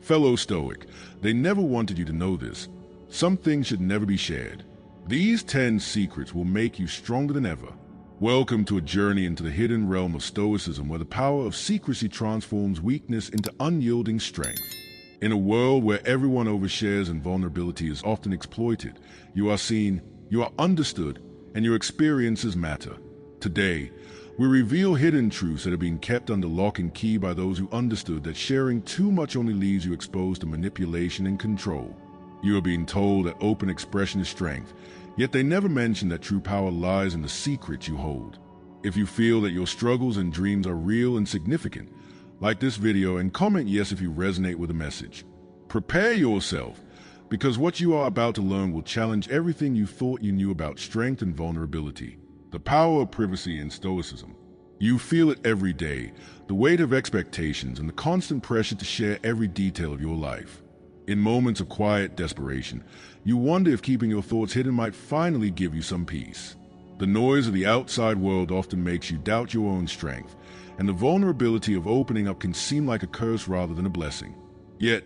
Fellow Stoic, they never wanted you to know this. Some things should never be shared. These 10 secrets will make you stronger than ever. Welcome to a journey into the hidden realm of Stoicism, where the power of secrecy transforms weakness into unyielding strength. In a world where everyone overshares and vulnerability is often exploited, you are seen, you are understood, and your experiences matter. Today, we reveal hidden truths that are being kept under lock and key by those who understood that sharing too much only leaves you exposed to manipulation and control. You are being told that open expression is strength, yet they never mention that true power lies in the secrets you hold. If you feel that your struggles and dreams are real and significant, like this video and comment yes if you resonate with the message. Prepare yourself, because what you are about to learn will challenge everything you thought you knew about strength and vulnerability. The power of privacy in Stoicism. You feel it every day, the weight of expectations and the constant pressure to share every detail of your life. In moments of quiet desperation, you wonder if keeping your thoughts hidden might finally give you some peace. The noise of the outside world often makes you doubt your own strength, and the vulnerability of opening up can seem like a curse rather than a blessing. Yet,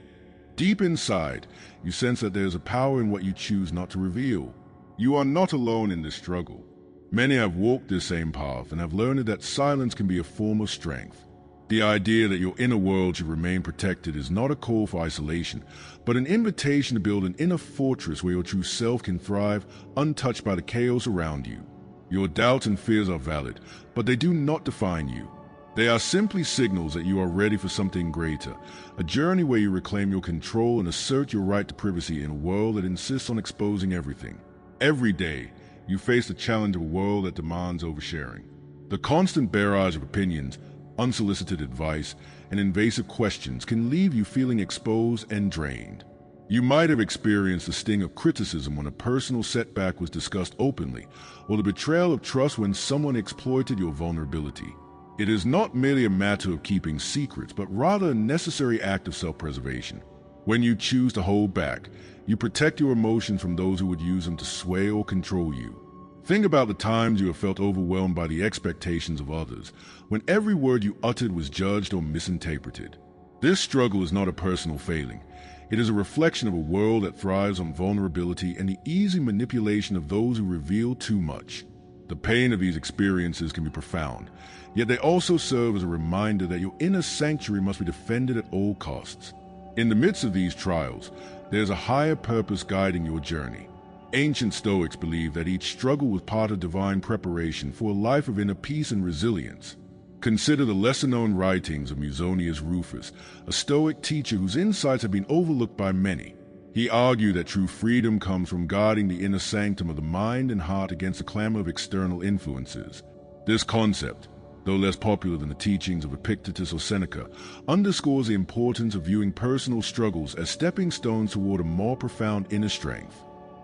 deep inside, you sense that there's a power in what you choose not to reveal. You are not alone in this struggle. Many have walked this same path and have learned that silence can be a form of strength. The idea that your inner world should remain protected is not a call for isolation, but an invitation to build an inner fortress where your true self can thrive, untouched by the chaos around you. Your doubts and fears are valid, but they do not define you. They are simply signals that you are ready for something greater, a journey where you reclaim your control and assert your right to privacy in a world that insists on exposing everything. Every day, you face the challenge of a world that demands oversharing. The constant barrage of opinions, unsolicited advice, and invasive questions can leave you feeling exposed and drained. You might have experienced the sting of criticism when a personal setback was discussed openly, or the betrayal of trust when someone exploited your vulnerability. It is not merely a matter of keeping secrets, but rather a necessary act of self-preservation. When you choose to hold back, you protect your emotions from those who would use them to sway or control you. Think about the times you have felt overwhelmed by the expectations of others, when every word you uttered was judged or misinterpreted. This struggle is not a personal failing. It is a reflection of a world that thrives on vulnerability and the easy manipulation of those who reveal too much. The pain of these experiences can be profound, yet they also serve as a reminder that your inner sanctuary must be defended at all costs. In the midst of these trials, there is a higher purpose guiding your journey. Ancient Stoics believed that each struggle was part of divine preparation for a life of inner peace and resilience. Consider the lesser-known writings of Musonius Rufus, a Stoic teacher whose insights have been overlooked by many. He argued that true freedom comes from guarding the inner sanctum of the mind and heart against the clamor of external influences. This concept, though less popular than the teachings of Epictetus or Seneca, underscores the importance of viewing personal struggles as stepping stones toward a more profound inner strength.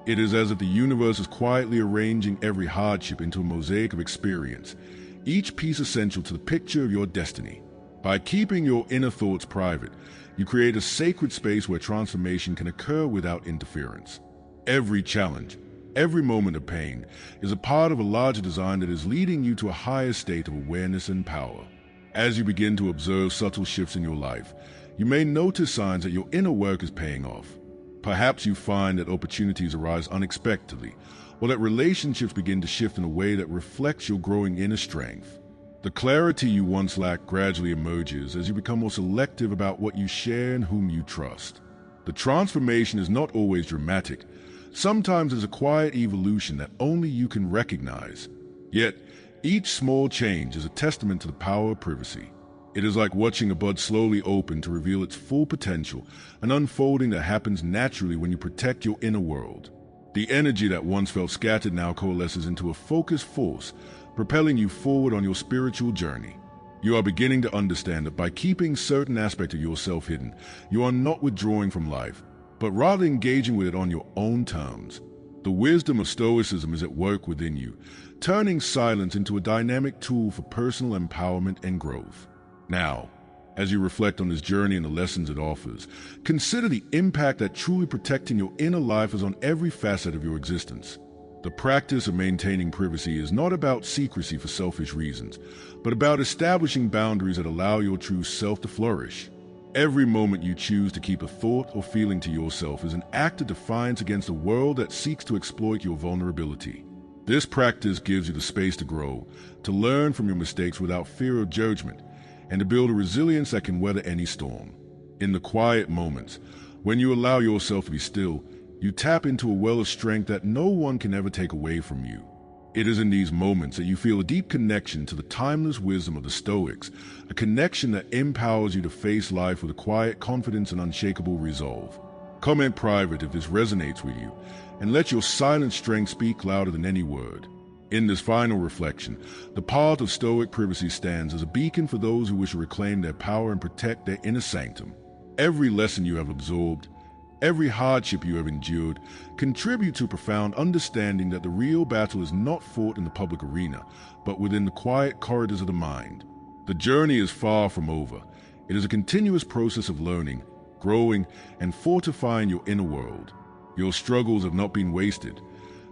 It is as if the universe is quietly arranging every hardship into a mosaic of experience, each piece essential to the picture of your destiny. By keeping your inner thoughts private, you create a sacred space where transformation can occur without interference. Every challenge, every moment of pain, is a part of a larger design that is leading you to a higher state of awareness and power. As you begin to observe subtle shifts in your life, you may notice signs that your inner work is paying off. Perhaps you find that opportunities arise unexpectedly, or that relationships begin to shift in a way that reflects your growing inner strength. The clarity you once lacked gradually emerges as you become more selective about what you share and whom you trust. The transformation is not always dramatic. Sometimes it's a quiet evolution that only you can recognize. Yet, each small change is a testament to the power of privacy. It is like watching a bud slowly open to reveal its full potential, an unfolding that happens naturally when you protect your inner world. The energy that once felt scattered now coalesces into a focused force, propelling you forward on your spiritual journey. You are beginning to understand that by keeping certain aspects of yourself hidden, you are not withdrawing from life, but rather engaging with it on your own terms. The wisdom of Stoicism is at work within you, turning silence into a dynamic tool for personal empowerment and growth. Now, as you reflect on this journey and the lessons it offers, consider the impact that truly protecting your inner life has on every facet of your existence. The practice of maintaining privacy is not about secrecy for selfish reasons, but about establishing boundaries that allow your true self to flourish. Every moment you choose to keep a thought or feeling to yourself is an act of defiance against a world that seeks to exploit your vulnerability. This practice gives you the space to grow, to learn from your mistakes without fear of judgment, and to build a resilience that can weather any storm. In the quiet moments, when you allow yourself to be still, you tap into a well of strength that no one can ever take away from you. It is in these moments that you feel a deep connection to the timeless wisdom of the Stoics, a connection that empowers you to face life with a quiet confidence and unshakable resolve. Comment private if this resonates with you, and let your silent strength speak louder than any word. In this final reflection, the path of Stoic privacy stands as a beacon for those who wish to reclaim their power and protect their inner sanctum. Every lesson you have absorbed, every hardship you have endured, contribute to profound understanding that the real battle is not fought in the public arena, but within the quiet corridors of the mind. The journey is far from over. It is a continuous process of learning, growing, and fortifying your inner world. Your struggles have not been wasted.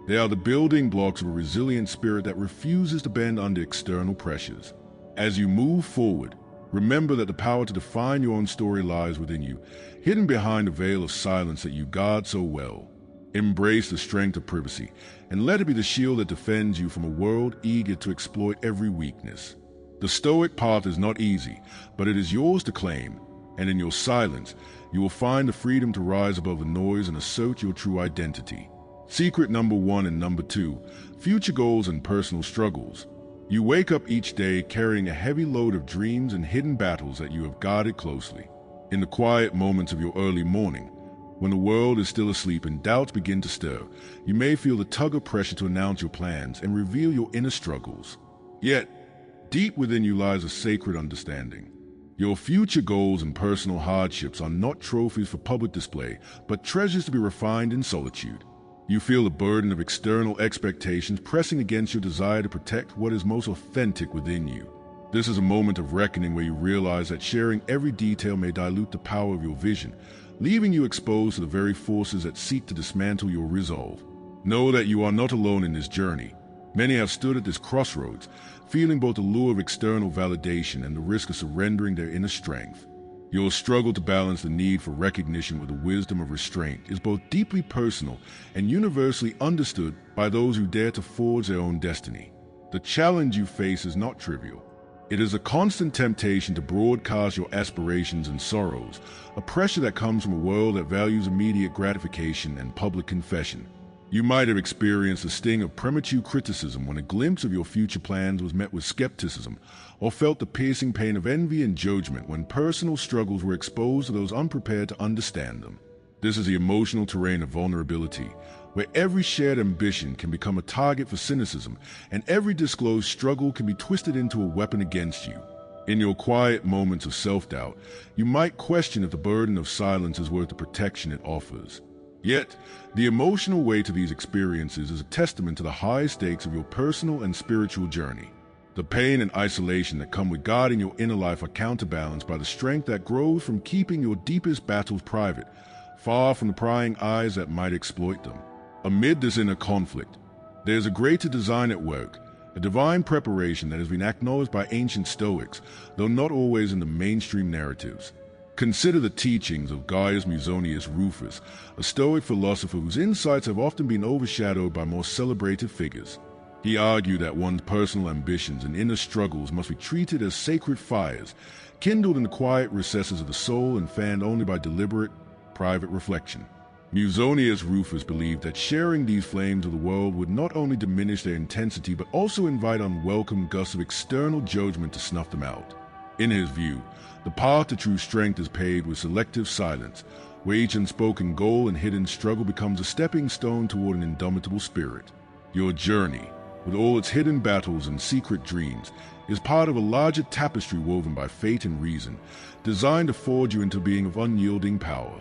They are the building blocks of a resilient spirit that refuses to bend under external pressures. As you move forward, remember that the power to define your own story lies within you, hidden behind a veil of silence that you guard so well. Embrace the strength of privacy, and let it be the shield that defends you from a world eager to exploit every weakness. The Stoic path is not easy, but it is yours to claim, and in your silence, you will find the freedom to rise above the noise and assert your true identity. Secret number 1 and number 2, future goals and personal struggles. You wake up each day carrying a heavy load of dreams and hidden battles that you have guarded closely. In the quiet moments of your early morning, when the world is still asleep and doubts begin to stir, you may feel the tug of pressure to announce your plans and reveal your inner struggles. Yet, deep within you lies a sacred understanding. Your future goals and personal hardships are not trophies for public display, but treasures to be refined in solitude. You feel the burden of external expectations pressing against your desire to protect what is most authentic within you. This is a moment of reckoning where you realize that sharing every detail may dilute the power of your vision, leaving you exposed to the very forces that seek to dismantle your resolve. Know that you are not alone in this journey. Many have stood at this crossroads, feeling both the lure of external validation and the risk of surrendering their inner strength. Your struggle to balance the need for recognition with the wisdom of restraint is both deeply personal and universally understood by those who dare to forge their own destiny. The challenge you face is not trivial. It is a constant temptation to broadcast your aspirations and sorrows, a pressure that comes from a world that values immediate gratification and public confession. You might have experienced the sting of premature criticism when a glimpse of your future plans was met with skepticism, or felt the piercing pain of envy and judgment when personal struggles were exposed to those unprepared to understand them. This is the emotional terrain of vulnerability, where every shared ambition can become a target for cynicism, and every disclosed struggle can be twisted into a weapon against you. In your quiet moments of self-doubt, you might question if the burden of silence is worth the protection it offers. Yet, the emotional weight of these experiences is a testament to the high stakes of your personal and spiritual journey. The pain and isolation that come with guarding your inner life are counterbalanced by the strength that grows from keeping your deepest battles private, far from the prying eyes that might exploit them. Amid this inner conflict, there is a greater design at work, a divine preparation that has been acknowledged by ancient Stoics, though not always in the mainstream narratives. Consider the teachings of Gaius Musonius Rufus, a Stoic philosopher whose insights have often been overshadowed by more celebrated figures. He argued that one's personal ambitions and inner struggles must be treated as sacred fires, kindled in the quiet recesses of the soul and fanned only by deliberate, private reflection. Musonius Rufus believed that sharing these flames of the world would not only diminish their intensity but also invite unwelcome gusts of external judgment to snuff them out. In his view, the path to true strength is paved with selective silence, where each unspoken goal and hidden struggle becomes a stepping stone toward an indomitable spirit. Your journey, with all its hidden battles and secret dreams, is part of a larger tapestry woven by fate and reason, designed to forge you into a being of unyielding power.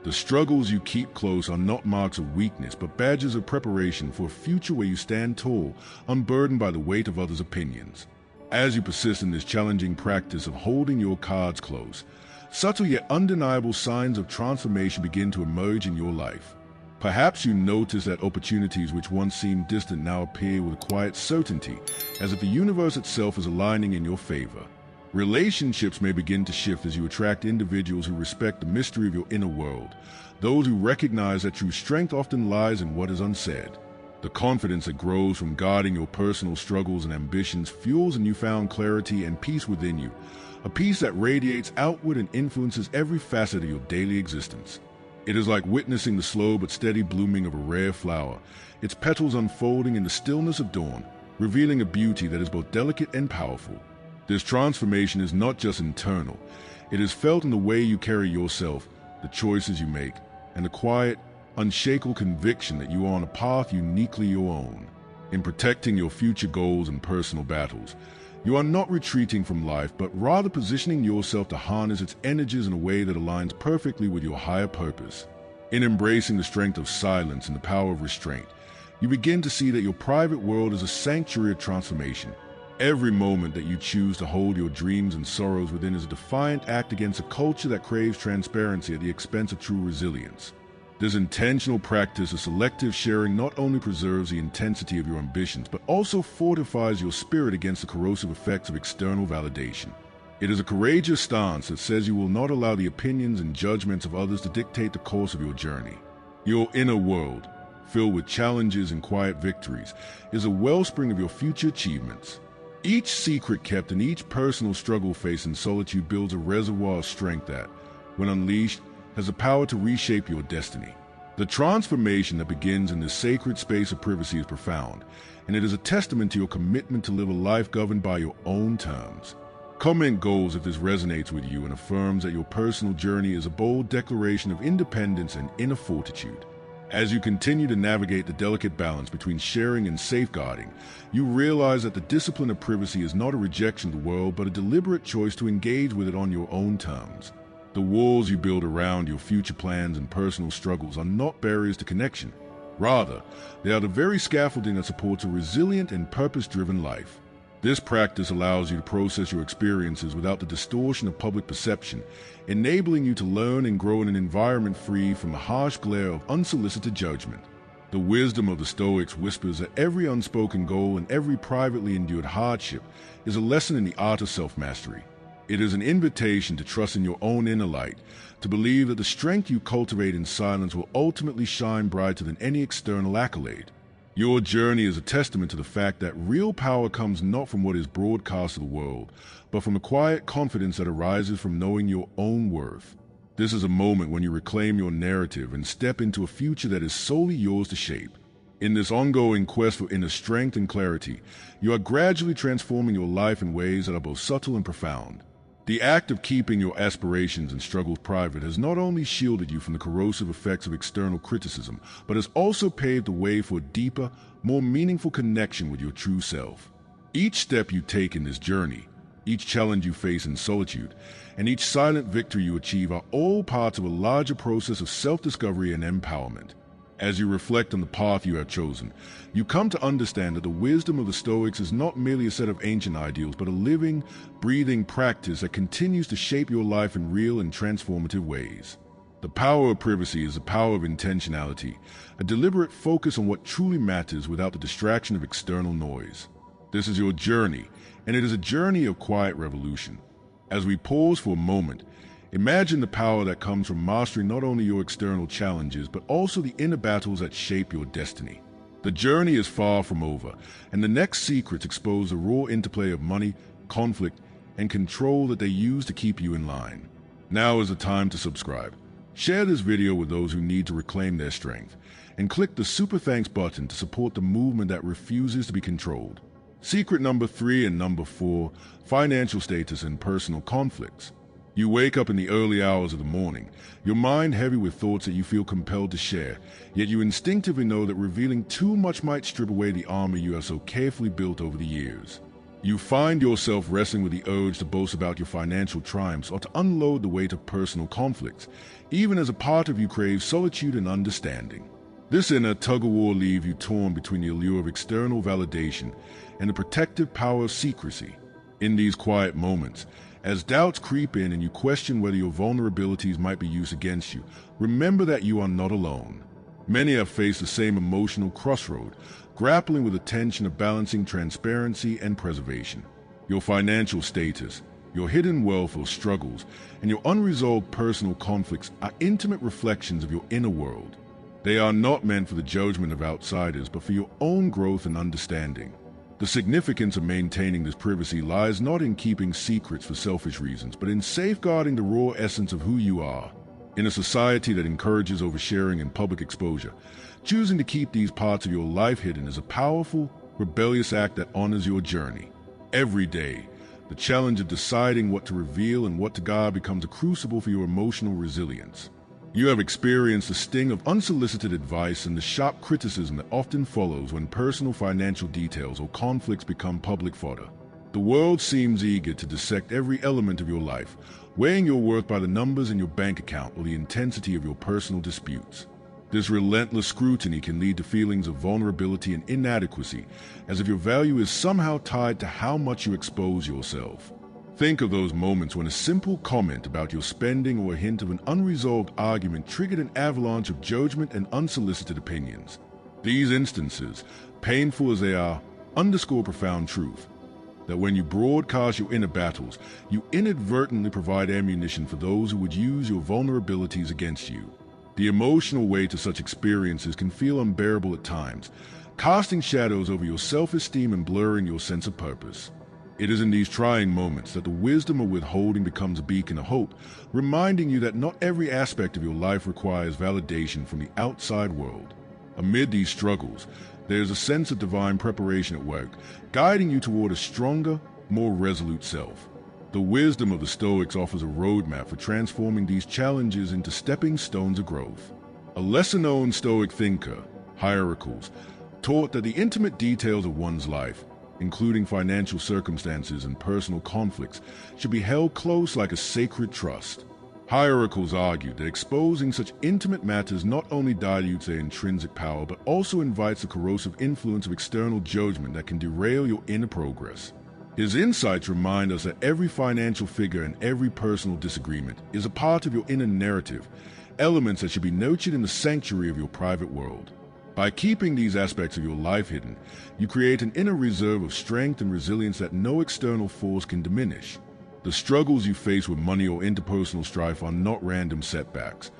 The struggles you keep close are not marks of weakness, but badges of preparation for a future where you stand tall, unburdened by the weight of others' opinions. As you persist in this challenging practice of holding your cards close, subtle yet undeniable signs of transformation begin to emerge in your life. Perhaps you notice that opportunities which once seemed distant now appear with quiet certainty, as if the universe itself is aligning in your favor. Relationships may begin to shift as you attract individuals who respect the mystery of your inner world, those who recognize that true strength often lies in what is unsaid. The confidence that grows from guarding your personal struggles and ambitions fuels a newfound clarity and peace within you, a peace that radiates outward and influences every facet of your daily existence. It is like witnessing the slow but steady blooming of a rare flower, its petals unfolding in the stillness of dawn, revealing a beauty that is both delicate and powerful. This transformation is not just internal, it is felt in the way you carry yourself, the choices you make, and the quiet, unshakable conviction that you are on a path uniquely your own. In protecting your future goals and personal battles, you are not retreating from life, but rather positioning yourself to harness its energies in a way that aligns perfectly with your higher purpose. In embracing the strength of silence and the power of restraint, you begin to see that your private world is a sanctuary of transformation. Every moment that you choose to hold your dreams and sorrows within is a defiant act against a culture that craves transparency at the expense of true resilience. This intentional practice of selective sharing not only preserves the intensity of your ambitions, but also fortifies your spirit against the corrosive effects of external validation. It is a courageous stance that says you will not allow the opinions and judgments of others to dictate the course of your journey. Your inner world, filled with challenges and quiet victories, is a wellspring of your future achievements. Each secret kept and each personal struggle faced in solitude builds a reservoir of strength that, when unleashed, has the power to reshape your destiny. The transformation that begins in this sacred space of privacy is profound, and it is a testament to your commitment to live a life governed by your own terms. Comment goals if this resonates with you and affirms that your personal journey is a bold declaration of independence and inner fortitude. As you continue to navigate the delicate balance between sharing and safeguarding, you realize that the discipline of privacy is not a rejection of the world, but a deliberate choice to engage with it on your own terms. The walls you build around your future plans and personal struggles are not barriers to connection. Rather, they are the very scaffolding that supports a resilient and purpose-driven life. This practice allows you to process your experiences without the distortion of public perception, enabling you to learn and grow in an environment free from the harsh glare of unsolicited judgment. The wisdom of the Stoics whispers that every unspoken goal and every privately endured hardship is a lesson in the art of self-mastery. It is an invitation to trust in your own inner light, to believe that the strength you cultivate in silence will ultimately shine brighter than any external accolade. Your journey is a testament to the fact that real power comes not from what is broadcast to the world, but from a quiet confidence that arises from knowing your own worth. This is a moment when you reclaim your narrative and step into a future that is solely yours to shape. In this ongoing quest for inner strength and clarity, you are gradually transforming your life in ways that are both subtle and profound. The act of keeping your aspirations and struggles private has not only shielded you from the corrosive effects of external criticism, but has also paved the way for a deeper, more meaningful connection with your true self. Each step you take in this journey, each challenge you face in solitude, and each silent victory you achieve are all parts of a larger process of self-discovery and empowerment. As you reflect on the path you have chosen, you come to understand that the wisdom of the Stoics is not merely a set of ancient ideals, but a living, breathing practice that continues to shape your life in real and transformative ways. The power of privacy is the power of intentionality, a deliberate focus on what truly matters without the distraction of external noise. This is your journey, and it is a journey of quiet revolution. As we pause for a moment, imagine the power that comes from mastering not only your external challenges, but also the inner battles that shape your destiny. The journey is far from over, and the next secrets expose the raw interplay of money, conflict, and control that they use to keep you in line. Now is the time to subscribe. Share this video with those who need to reclaim their strength, and click the Super Thanks button to support the movement that refuses to be controlled. Secret number 3 and number 4, financial status and personal conflicts. You wake up in the early hours of the morning, your mind heavy with thoughts that you feel compelled to share, yet you instinctively know that revealing too much might strip away the armor you have so carefully built over the years. You find yourself wrestling with the urge to boast about your financial triumphs or to unload the weight of personal conflicts, even as a part of you craves solitude and understanding. This inner tug-of-war leaves you torn between the allure of external validation and the protective power of secrecy. In these quiet moments, as doubts creep in and you question whether your vulnerabilities might be used against you, remember that you are not alone. Many have faced the same emotional crossroad, grappling with the tension of balancing transparency and preservation. Your financial status, Your hidden wealth or struggles and your unresolved personal conflicts are intimate reflections of your inner world. They are not meant for the judgment of outsiders, but for your own growth and understanding. The significance of maintaining this privacy lies not in keeping secrets for selfish reasons, but in safeguarding the raw essence of who you are. In a society that encourages oversharing and public exposure, choosing to keep these parts of your life hidden is a powerful, rebellious act that honors your journey. Every day, the challenge of deciding what to reveal and what to guard becomes a crucible for your emotional resilience. You have experienced the sting of unsolicited advice and the sharp criticism that often follows when personal financial details or conflicts become public fodder. The world seems eager to dissect every element of your life, weighing your worth by the numbers in your bank account or the intensity of your personal disputes. This relentless scrutiny can lead to feelings of vulnerability and inadequacy, as if your value is somehow tied to how much you expose yourself. Think of those moments when a simple comment about your spending or a hint of an unresolved argument triggered an avalanche of judgment and unsolicited opinions. These instances, painful as they are, underscore profound truth: that when you broadcast your inner battles, you inadvertently provide ammunition for those who would use your vulnerabilities against you. The emotional weight of such experiences can feel unbearable at times, casting shadows over your self-esteem and blurring your sense of purpose. It is in these trying moments that the wisdom of withholding becomes a beacon of hope, reminding you that not every aspect of your life requires validation from the outside world. Amid these struggles, there is a sense of divine preparation at work, guiding you toward a stronger, more resolute self. The wisdom of the Stoics offers a roadmap for transforming these challenges into stepping stones of growth. A lesser-known Stoic thinker, Hierocles, taught that the intimate details of one's life, including financial circumstances and personal conflicts, should be held close like a sacred trust. Hierocles argued that exposing such intimate matters not only dilutes their intrinsic power, but also invites the corrosive influence of external judgment that can derail your inner progress. His insights remind us that every financial figure and every personal disagreement is a part of your inner narrative, elements that should be nurtured in the sanctuary of your private world. By keeping these aspects of your life hidden, you create an inner reserve of strength and resilience that no external force can diminish. The struggles you face with money or interpersonal strife are not random setbacks.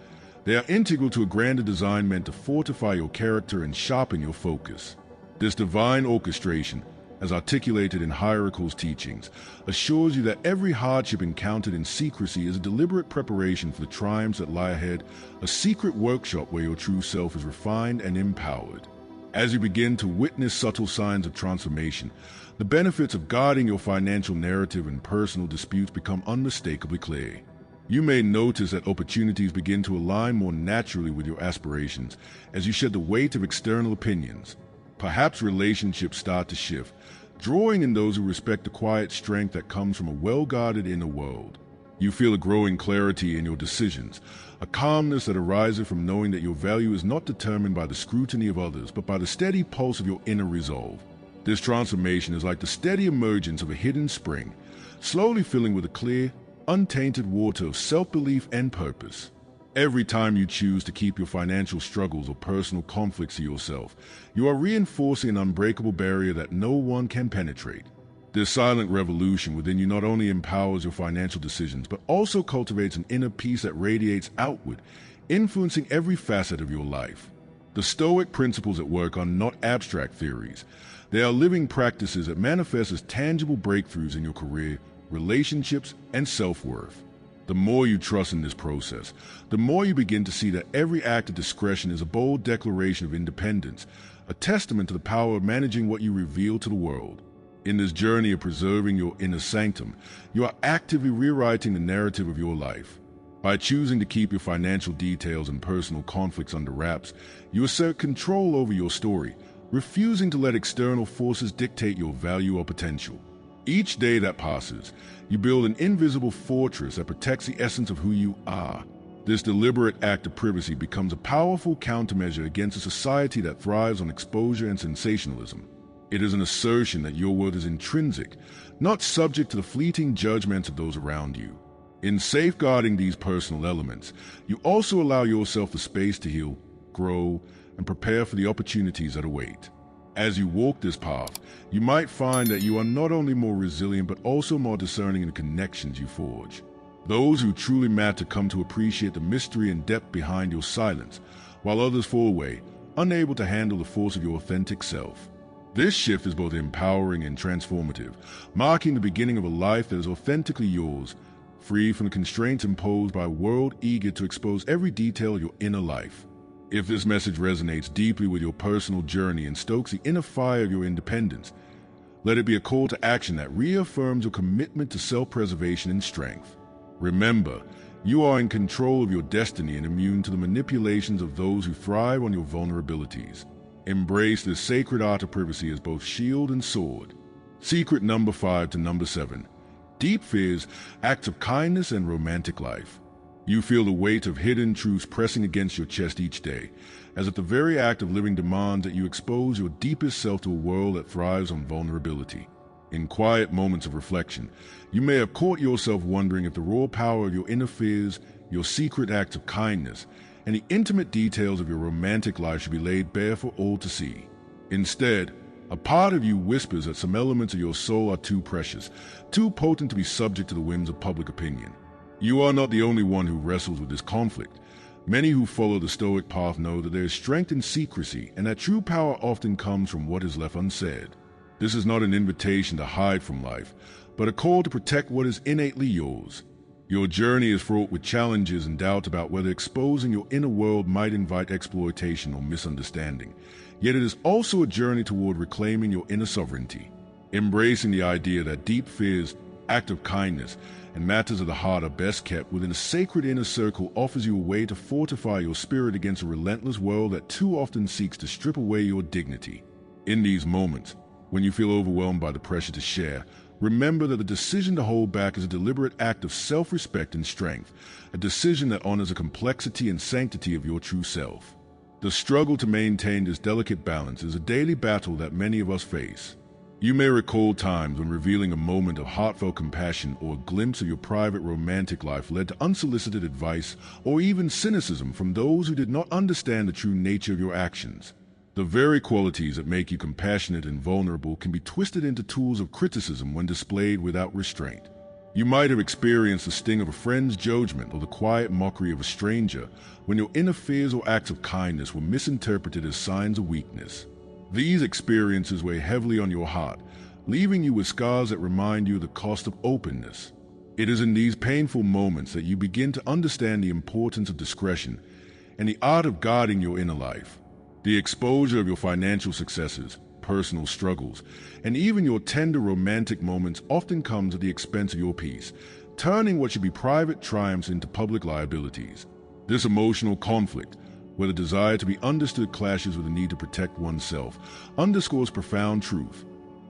They are integral to a grander design meant to fortify your character and sharpen your focus. This divine orchestration, as articulated in Hierocles' teachings, assures you that every hardship encountered in secrecy is a deliberate preparation for the triumphs that lie ahead, a secret workshop where your true self is refined and empowered. As you begin to witness subtle signs of transformation, the benefits of guarding your financial narrative and personal disputes become unmistakably clear. You may notice that opportunities begin to align more naturally with your aspirations as you shed the weight of external opinions. Perhaps relationships start to shift, drawing in those who respect the quiet strength that comes from a well-guarded inner world. You feel a growing clarity in your decisions, a calmness that arises from knowing that your value is not determined by the scrutiny of others, but by the steady pulse of your inner resolve. This transformation is like the steady emergence of a hidden spring, slowly filling with a clear, untainted water of self-belief and purpose. Every time you choose to keep your financial struggles or personal conflicts to yourself, you are reinforcing an unbreakable barrier that no one can penetrate. This silent revolution within you not only empowers your financial decisions, but also cultivates an inner peace that radiates outward, influencing every facet of your life. The Stoic principles at work are not abstract theories. They are living practices that manifest as tangible breakthroughs in your career, relationships, and self-worth. The more you trust in this process, the more you begin to see that every act of discretion is a bold declaration of independence, a testament to the power of managing what you reveal to the world. In this journey of preserving your inner sanctum, you are actively rewriting the narrative of your life. By choosing to keep your financial details and personal conflicts under wraps, you assert control over your story, refusing to let external forces dictate your value or potential. Each day that passes, you build an invisible fortress that protects the essence of who you are. This deliberate act of privacy becomes a powerful countermeasure against a society that thrives on exposure and sensationalism. It is an assertion that your worth is intrinsic, not subject to the fleeting judgments of those around you. In safeguarding these personal elements, you also allow yourself the space to heal, grow, and prepare for the opportunities that await. As you walk this path, you might find that you are not only more resilient but also more discerning in the connections you forge. Those who truly matter come to appreciate the mystery and depth behind your silence, while others fall away, unable to handle the force of your authentic self. This shift is both empowering and transformative, marking the beginning of a life that is authentically yours, free from the constraints imposed by a world eager to expose every detail of your inner life. If this message resonates deeply with your personal journey and stokes the inner fire of your independence, let it be a call to action that reaffirms your commitment to self-preservation and strength. Remember, you are in control of your destiny and immune to the manipulations of those who thrive on your vulnerabilities. Embrace this sacred art of privacy as both shield and sword. Secret number 5 to number 7. Deep fears, acts of kindness, and romantic life. You feel the weight of hidden truths pressing against your chest each day, as if the very act of living demands that you expose your deepest self to a world that thrives on vulnerability. In quiet moments of reflection, you may have caught yourself wondering if the raw power of your inner fears, your secret acts of kindness, and the intimate details of your romantic life should be laid bare for all to see. Instead, a part of you whispers that some elements of your soul are too precious, too potent to be subject to the whims of public opinion. You are not the only one who wrestles with this conflict. Many who follow the Stoic path know that there is strength in secrecy and that true power often comes from what is left unsaid. This is not an invitation to hide from life, but a call to protect what is innately yours. Your journey is fraught with challenges and doubt about whether exposing your inner world might invite exploitation or misunderstanding. Yet it is also a journey toward reclaiming your inner sovereignty. Embracing the idea that deep fears, act of kindness, and matters of the heart are best kept within a sacred inner circle offers you a way to fortify your spirit against a relentless world that too often seeks to strip away your dignity. In these moments, when you feel overwhelmed by the pressure to share, remember that the decision to hold back is a deliberate act of self-respect and strength, a decision that honors the complexity and sanctity of your true self. The struggle to maintain this delicate balance is a daily battle that many of us face. You may recall times when revealing a moment of heartfelt compassion or a glimpse of your private romantic life led to unsolicited advice or even cynicism from those who did not understand the true nature of your actions. The very qualities that make you compassionate and vulnerable can be twisted into tools of criticism when displayed without restraint. You might have experienced the sting of a friend's judgment or the quiet mockery of a stranger when your inner fears or acts of kindness were misinterpreted as signs of weakness. These experiences weigh heavily on your heart, leaving you with scars that remind you of the cost of openness. It is in these painful moments that you begin to understand the importance of discretion and the art of guarding your inner life. The exposure of your financial successes, personal struggles, and even your tender romantic moments often comes at the expense of your peace, turning what should be private triumphs into public liabilities. This emotional conflict, where the desire to be understood clashes with the need to protect oneself, underscores profound truth,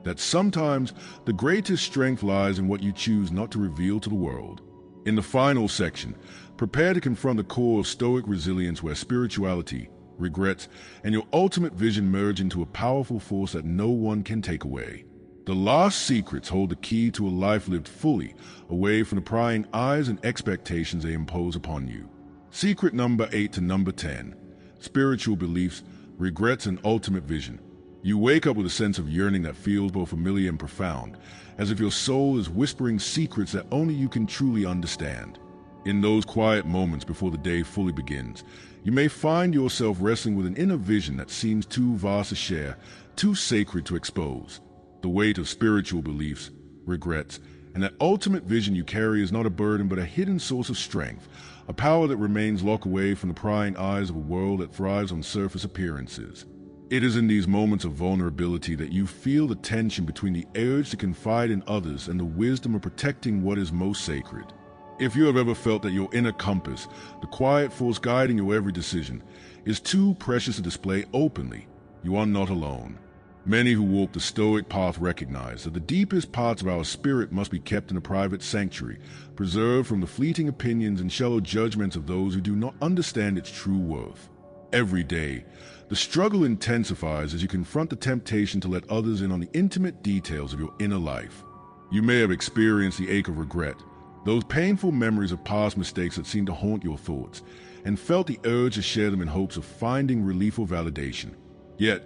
that sometimes the greatest strength lies in what you choose not to reveal to the world. In the final section, prepare to confront the core of Stoic resilience where spirituality, regrets, and your ultimate vision merge into a powerful force that no one can take away. The last secrets hold the key to a life lived fully, away from the prying eyes and expectations they impose upon you. Secret number 8 to number 10. Spiritual beliefs, regrets, and ultimate vision. You wake up with a sense of yearning that feels both familiar and profound, as if your soul is whispering secrets that only you can truly understand. In those quiet moments before the day fully begins, you may find yourself wrestling with an inner vision that seems too vast to share, too sacred to expose. The weight of spiritual beliefs, regrets, and that ultimate vision you carry is not a burden but a hidden source of strength, a power that remains locked away from the prying eyes of a world that thrives on surface appearances. It is in these moments of vulnerability that you feel the tension between the urge to confide in others and the wisdom of protecting what is most sacred. If you have ever felt that your inner compass, the quiet force guiding your every decision, is too precious to display openly, you are not alone. Many who walk the Stoic path recognize that the deepest parts of our spirit must be kept in a private sanctuary, preserved from the fleeting opinions and shallow judgments of those who do not understand its true worth. Every day, the struggle intensifies as you confront the temptation to let others in on the intimate details of your inner life. You may have experienced the ache of regret, those painful memories of past mistakes that seem to haunt your thoughts, and felt the urge to share them in hopes of finding relief or validation. Yet,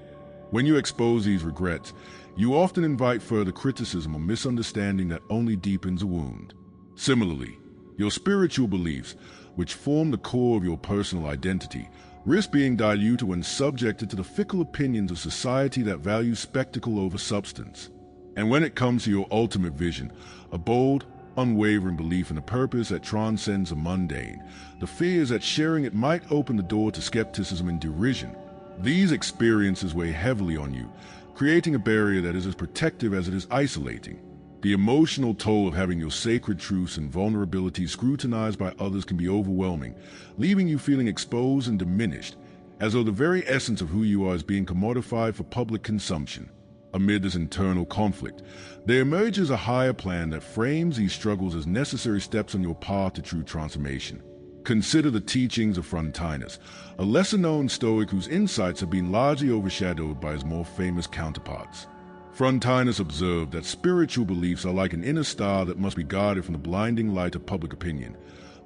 When you expose these regrets, you often invite further criticism or misunderstanding that only deepens a wound. Similarly, your spiritual beliefs, which form the core of your personal identity, risk being diluted when subjected to the fickle opinions of society that values spectacle over substance. And when it comes to your ultimate vision, a bold, unwavering belief in a purpose that transcends the mundane, the fear is that sharing it might open the door to skepticism and derision. These experiences weigh heavily on you, creating a barrier that is as protective as it is isolating. The emotional toll of having your sacred truths and vulnerabilities scrutinized by others can be overwhelming, leaving you feeling exposed and diminished, as though the very essence of who you are is being commodified for public consumption. Amid this internal conflict, there emerges a higher plan that frames these struggles as necessary steps on your path to true transformation. Consider the teachings of Frontinus, a lesser-known Stoic whose insights have been largely overshadowed by his more famous counterparts. Frontinus observed that spiritual beliefs are like an inner star that must be guarded from the blinding light of public opinion,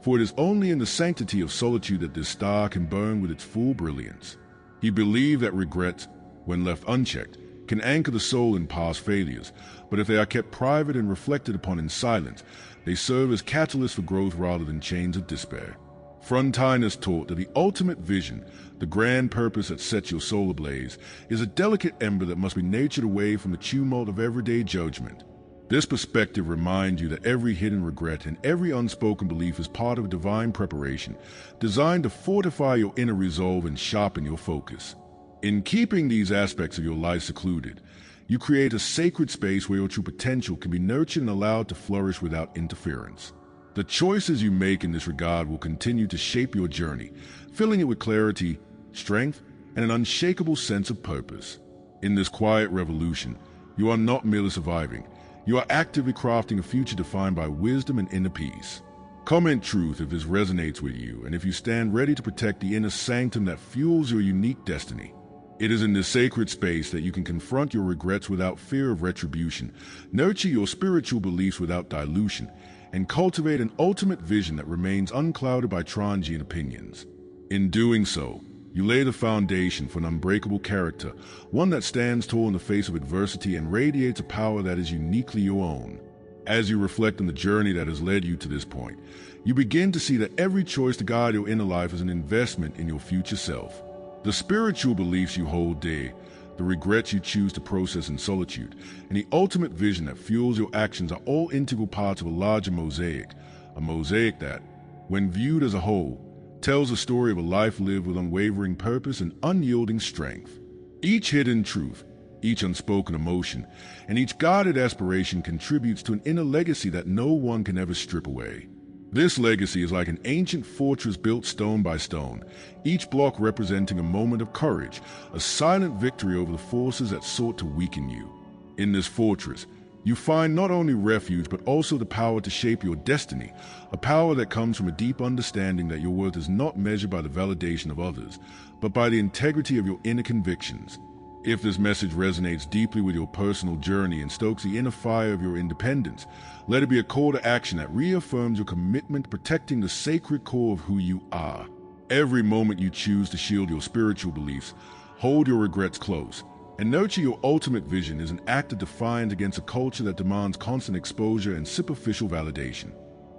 for it is only in the sanctity of solitude that this star can burn with its full brilliance. He believed that regrets, when left unchecked, can anchor the soul in past failures, but if they are kept private and reflected upon in silence, they serve as catalysts for growth rather than chains of despair. Frontinus taught that the ultimate vision, the grand purpose that sets your soul ablaze, is a delicate ember that must be nurtured away from the tumult of everyday judgment. This perspective reminds you that every hidden regret and every unspoken belief is part of a divine preparation, designed to fortify your inner resolve and sharpen your focus. In keeping these aspects of your life secluded, you create a sacred space where your true potential can be nurtured and allowed to flourish without interference. The choices you make in this regard will continue to shape your journey, filling it with clarity, strength, and an unshakable sense of purpose. In this quiet revolution, you are not merely surviving, you are actively crafting a future defined by wisdom and inner peace. Comment truth if this resonates with you, and if you stand ready to protect the inner sanctum that fuels your unique destiny. It is in this sacred space that you can confront your regrets without fear of retribution, nurture your spiritual beliefs without dilution, and cultivate an ultimate vision that remains unclouded by transient opinions. In doing so, you lay the foundation for an unbreakable character, one that stands tall in the face of adversity and radiates a power that is uniquely your own. As you reflect on the journey that has led you to this point, you begin to see that every choice to guide your inner life is an investment in your future self. The spiritual beliefs you hold dear, the regrets you choose to process in solitude, and the ultimate vision that fuels your actions are all integral parts of a larger mosaic, a mosaic that, when viewed as a whole, tells a story of a life lived with unwavering purpose and unyielding strength. Each hidden truth, each unspoken emotion, and each guarded aspiration contributes to an inner legacy that no one can ever strip away. This legacy is like an ancient fortress built stone by stone, each block representing a moment of courage, a silent victory over the forces that sought to weaken you. In this fortress, you find not only refuge but also the power to shape your destiny, a power that comes from a deep understanding that your worth is not measured by the validation of others, but by the integrity of your inner convictions. If this message resonates deeply with your personal journey and stokes the inner fire of your independence, let it be a call to action that reaffirms your commitment to protecting the sacred core of who you are. Every moment you choose to shield your spiritual beliefs, hold your regrets close, and nurture your ultimate vision is an act of defiance against a culture that demands constant exposure and superficial validation.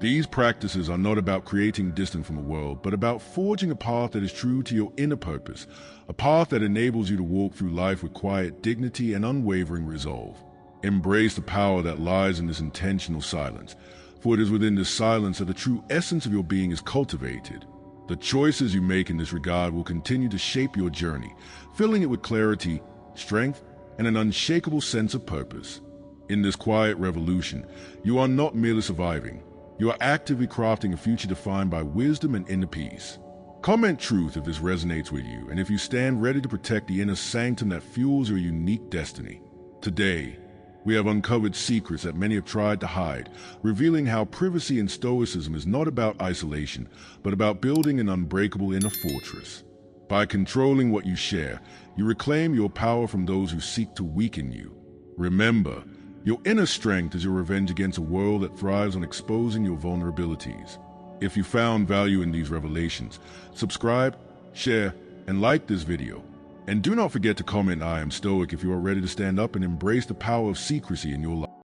These practices are not about creating distance from the world, but about forging a path that is true to your inner purpose, a path that enables you to walk through life with quiet dignity and unwavering resolve. Embrace the power that lies in this intentional silence, for it is within this silence that the true essence of your being is cultivated. The choices you make in this regard will continue to shape your journey, filling it with clarity, strength, and an unshakable sense of purpose. In this quiet revolution, you are not merely surviving, you are actively crafting a future defined by wisdom and inner peace. Comment truth if this resonates with you, and if you stand ready to protect the inner sanctum that fuels your unique destiny. Today, we have uncovered secrets that many have tried to hide, revealing how privacy in Stoicism is not about isolation, but about building an unbreakable inner fortress. By controlling what you share, you reclaim your power from those who seek to weaken you. Remember, your inner strength is your revenge against a world that thrives on exposing your vulnerabilities. If you found value in these revelations, subscribe, share, and like this video. And do not forget to comment "I am Stoic" if you are ready to stand up and embrace the power of secrecy in your life.